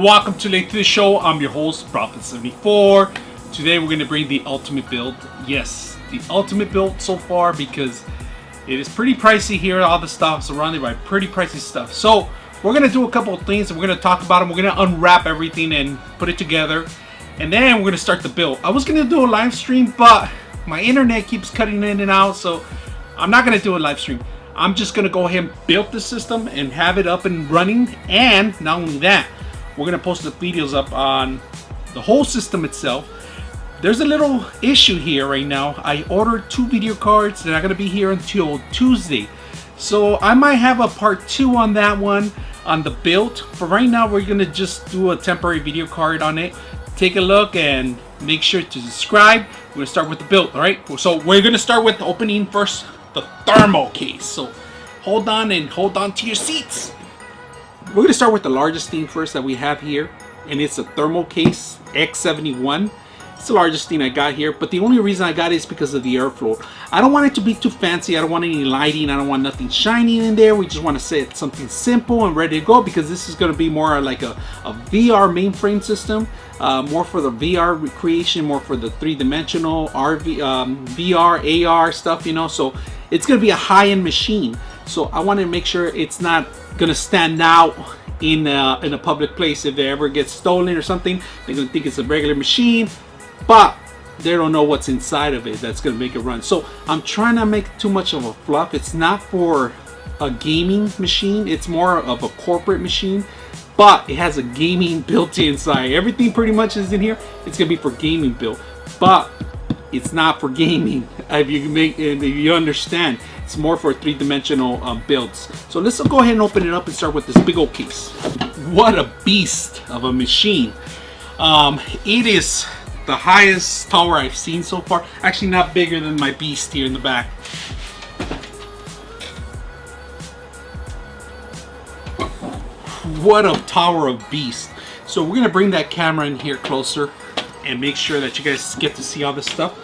Welcome to Late to the Show. I'm your host, Prophet74. Today we're going to bring the ultimate build. Yes, the ultimate build so far because it is pretty pricey here. All the stuff surrounded by pretty pricey stuff. So we're going to do a couple of things and we're going to talk about them. We're going to unwrap everything and put it together. And then we're going to start the build. I was going to do a live stream, but my internet keeps cutting in and out. So I'm not going to do a live stream. I'm just going to go ahead and build the system and have it up and running. And not only that, we're going to post the videos up on the whole system itself. There's a little issue here right now. I ordered 2 video cards. They're not going to be here until Tuesday. So I might have a part 2 on that one, on the build. For right now, we're going to just do a temporary video card on it. Take a look and make sure to subscribe. We're going to start with the build, all right? So we're going to start with opening first the thermal case. So hold on to your seats. We're going to start with the largest thing first that we have here, and it's a Thermaltake X71. It's the largest thing I got here, but the only reason I got it is because of the airflow. I don't want it to be too fancy. I don't want any lighting. I don't want nothing shining in there. We just want to set something simple and ready to go because this is going to be more like a VR mainframe system, more for the VR creation, more for the three-dimensional VR, AR stuff, you know. So it's going to be a high-end machine. So I want to make sure it's not going to stand out in a public place. If it ever gets stolen or something, they're going to think it's a regular machine, but they don't know what's inside of it that's going to make it run. So I'm trying to make too much of a fluff. It's not for a gaming machine. It's more of a corporate machine, but it has a gaming built inside. Everything pretty much is in here. It's going to be for gaming build, but it's not for gaming. If you understand, it's more for three-dimensional builds. So let's go ahead and open it up and start with this big old case. What a beast of a machine. It is the highest tower I've seen so far. Actually, not bigger than my beast here in the back. What a tower of beast. So we're gonna bring that camera in here closer and make sure that you guys get to see all this stuff.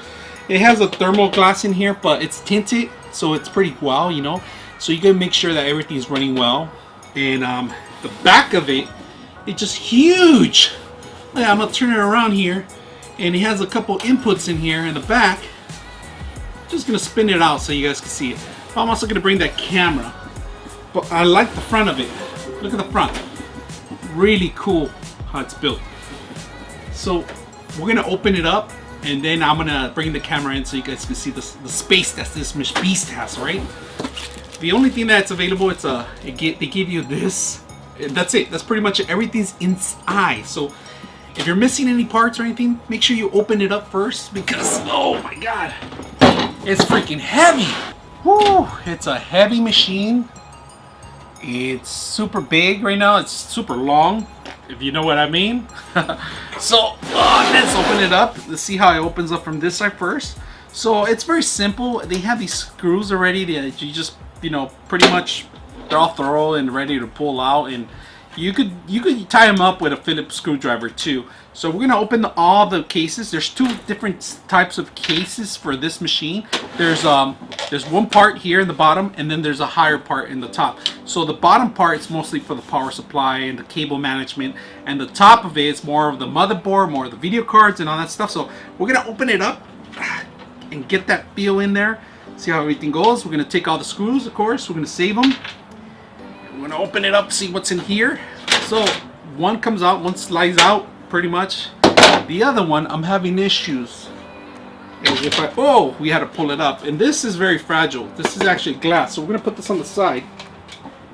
It has a thermal glass in here, but it's tinted, so it's pretty well, you know. So you gotta make sure that everything's running well. And the back of it, it's just huge. I'm gonna turn it around here, and it has a couple inputs in here in the back. Just gonna spin it out so you guys can see it. I'm also gonna bring that camera, but I like the front of it. Look at the front, really cool how it's built. So we're gonna open it up, and then I'm gonna bring the camera in so you guys can see the space that this beast has, right? The only thing that's available, they give you this. That's it. That's pretty much it. Everything's inside. So if you're missing any parts or anything, make sure you open it up first because, oh my God, it's freaking heavy. Woo! It's a heavy machine. It's super big right now. It's super long, if you know what I mean. So let's open it up. Let's see how it opens up from this side first. So it's very simple. They have these screws already that you just, you know, pretty much they're all thorough and ready to pull out, and you could tie them up with a Phillips screwdriver too. So we're gonna open all the cases. There's 2 different types of cases for this machine. There's one part here in the bottom, and then there's a higher part in the top. So the bottom part is mostly for the power supply and the cable management, and the top of it is more of the motherboard, more of the video cards and all that stuff. So we're gonna open it up and get that feel in there. See how everything goes. We're gonna take all the screws, of course. We're gonna save them. We're gonna open it up, see what's in here. So one comes out, one slides out pretty much. The other one, I'm having issues. We had to pull it up, and this is very fragile. This is actually glass, so we're gonna put this on the side.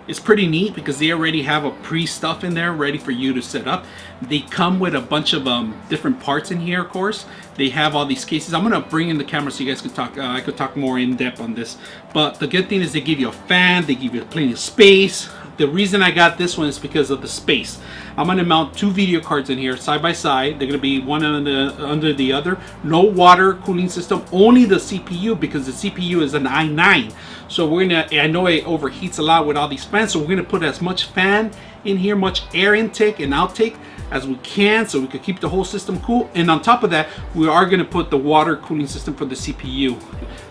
It's pretty neat because they already have a pre-stuff in there ready for you to set up. They come with a bunch of different parts in here, of course. They have all these cases. I'm gonna bring in the camera so you guys can talk. I could talk more in depth on this. But the good thing is they give you a fan. They give you plenty of space. The reason I got this one is because of the space. I'm gonna mount 2 video cards in here side by side. They're gonna be one under the other. No water cooling system, only the CPU because the CPU is an i9. So we're gonna, I know it overheats a lot with all these fans, so we're gonna put as much fan in here, much air intake and outtake as we can, so we could keep the whole system cool. And on top of that, we are gonna put the water cooling system for the CPU.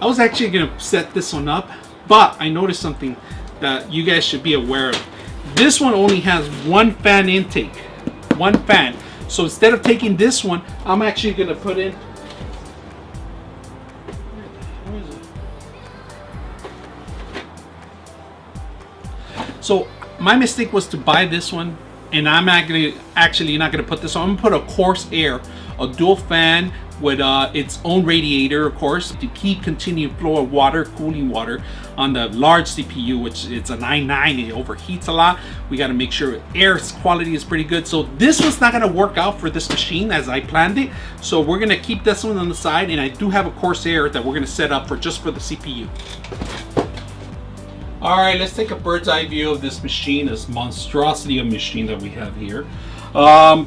I was actually gonna set this one up, but I noticed something that you guys should be aware of. This one only has 1 fan intake. one fan. So instead of taking this one, I'm actually going to put in, where is it? So my mistake was to buy this one, and I'm not gonna put this on. I'm gonna put a Corsair, a dual fan with its own radiator, of course, to keep continued flow of water, cooling water on the large CPU, which it's a 990. It overheats a lot. We got to make sure air quality is pretty good. So this was not going to work out for this machine as I planned it. So we're going to keep this one on the side, and I do have a Corsair that we're going to set up for just for the CPU. All right, let's take a bird's eye view of this machine, this monstrosity of machine that we have here.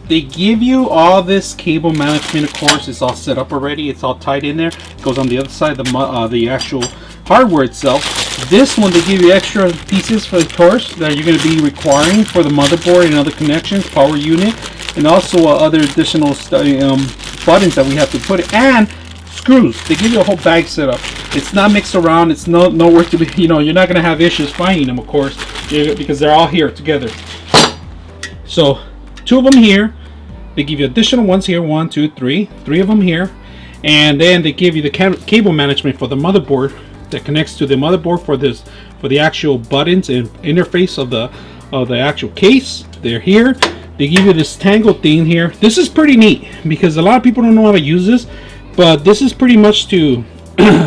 They give you all this cable management, of course. It's all set up already. It's all tied in there. It goes on the other side, the actual hardware itself. This one, they give you extra pieces for the course that you're going to be requiring for the motherboard and other connections, power unit, and also other additional buttons that we have to put in, and screws. They give you a whole bag set up. It's not mixed around. It's nowhere to be, you're not going to have issues finding them, of course, because they're all here together. So 2 of them here. They give you additional ones here, 1, 2, 3 of them here, and then they give you the cable management for the motherboard that connects to the motherboard for the actual buttons and interface of the actual case. They're here. They give you this tangle thing here. This is pretty neat because a lot of people don't know how to use this, but this is pretty much to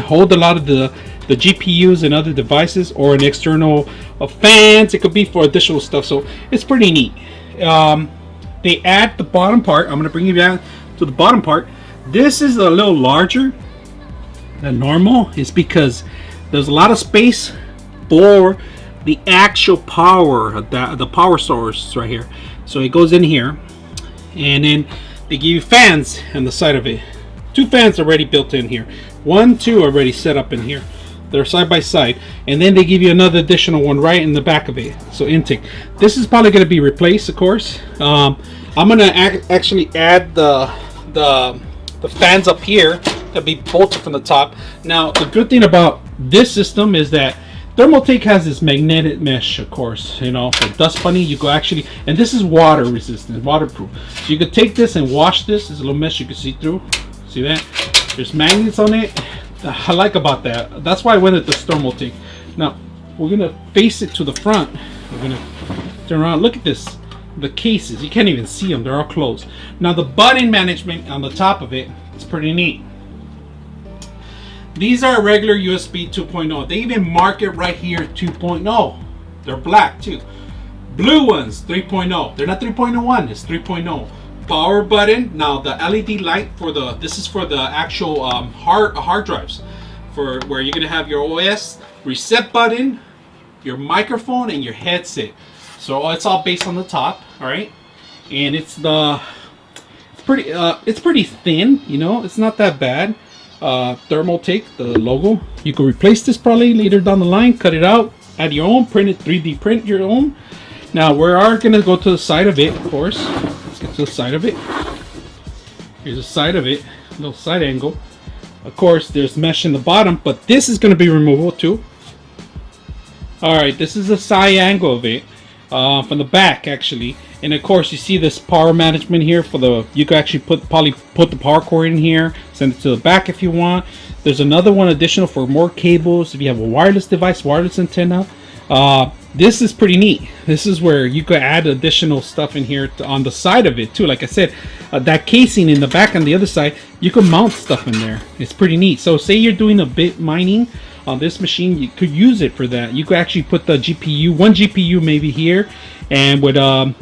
hold a lot of the GPUs and other devices, or an external fans. It could be for additional stuff, so it's pretty neat. They add the bottom part. I'm going to bring you down to the bottom part. This is a little larger than normal. It's because there's a lot of space for the actual power, the power source right here. So it goes in here, and then they give you fans on the side of it. 2 fans already built in here. 1, 2 already set up in here. They're side by side, and then they give you another additional one right in the back of it. So intake. This is probably going to be replaced, of course. I'm going to actually add the fans up here that be bolted from the top. Now, the good thing about this system is that Thermaltake has this magnetic mesh, of course. For dust bunny, you go actually, and this is water resistant, waterproof. So you could take this and wash this. There's a little mesh you can see through. See that? There's magnets on it. I like about that. That's why I went with this Thermaltake. Now we're gonna face it to the front. We're gonna turn around. Look at this. The cases, you can't even see them. They're all closed. Now the button management on the top of it is pretty neat. These are regular USB 2.0. They even mark it right here 2.0. They're black too. Blue ones 3.0. They're not 3.01. It's 3.0. Power button. Now the LED light for this is for the actual hard drives, for where you're gonna have your OS, reset button, your microphone, and your headset. So it's all based on the top. All right, and it's pretty thin. It's not that bad. Thermaltake, the logo. You can replace this probably later down the line. Cut it out, add your own, print it, 3D print your own. Now we are gonna go to the side of it, of course. Get to the side of it. Here's the side of it, little side angle. Of course, there's mesh in the bottom, but this is going to be removable too. All right, this is the side angle of it from the back, actually. And of course, you see this power management here for the. You can actually probably put the power cord in here, send it to the back if you want. There's another one additional for more cables if you have a wireless device, wireless antenna. This is pretty neat. This is where you could add additional stuff in here on the side of it too. Like I said, that casing in the back on the other side, you can mount stuff in there. It's pretty neat. So say you're doing a bit mining on this machine, you could use it for that. You could actually put the GPU, one GPU maybe here, and with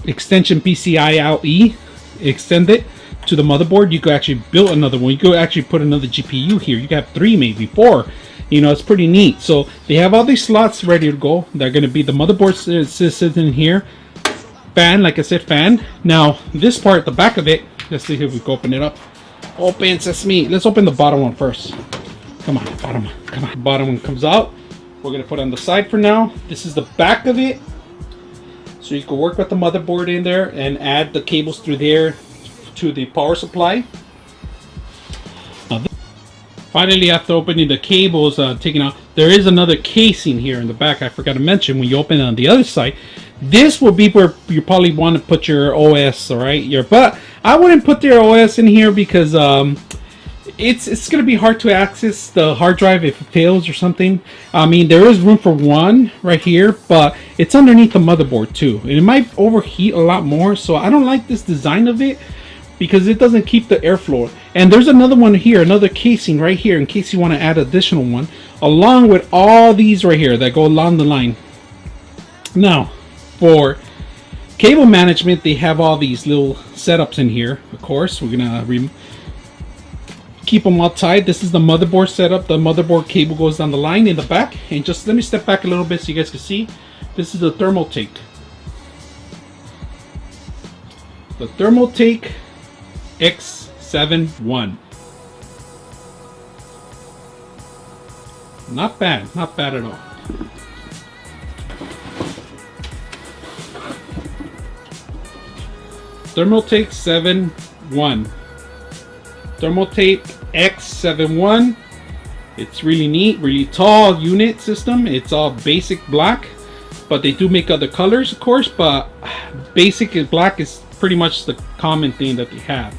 extension PCI out E, extend it to the motherboard. You could actually build another one. You could actually put another GPU here. You could have 3, maybe 4. It's pretty neat. So they have all these slots ready to go. They're going to be the motherboard sitting in here. Fan, like I said, fan. Now this part, the back of it, let's see if we can open it up. Open sesame. Let's open the bottom one first. Come on, bottom one. Come on. Bottom one comes out. We're going to put it on the side for now. This is the back of it. So you can work with the motherboard in there and add the cables through there to the power supply. Finally, after opening the cables, taking out, there is another casing here in the back. I forgot to mention, when you open it on the other side, this will be where you probably want to put your OS, all right? But I wouldn't put your OS in here because it's going to be hard to access the hard drive if it fails or something. I mean, there is room for one right here, but it's underneath the motherboard too. And it might overheat a lot more, so I don't like this design of it, because it doesn't keep the airflow. And there's another one here, another casing right here, in case you want to add additional one, along with all these right here that go along the line. Now, for cable management, they have all these little setups in here. Of course, we're gonna keep them all tied. This is the motherboard setup. The motherboard cable goes down the line in the back. And just let me step back a little bit so you guys can see. This is the Thermaltake. The Thermaltake X71. Not bad at all. Thermaltake 7.1. Thermaltake X71. It's really neat, really tall unit system. It's all basic black, but they do make other colors, of course, but basic black is pretty much the common thing that they have.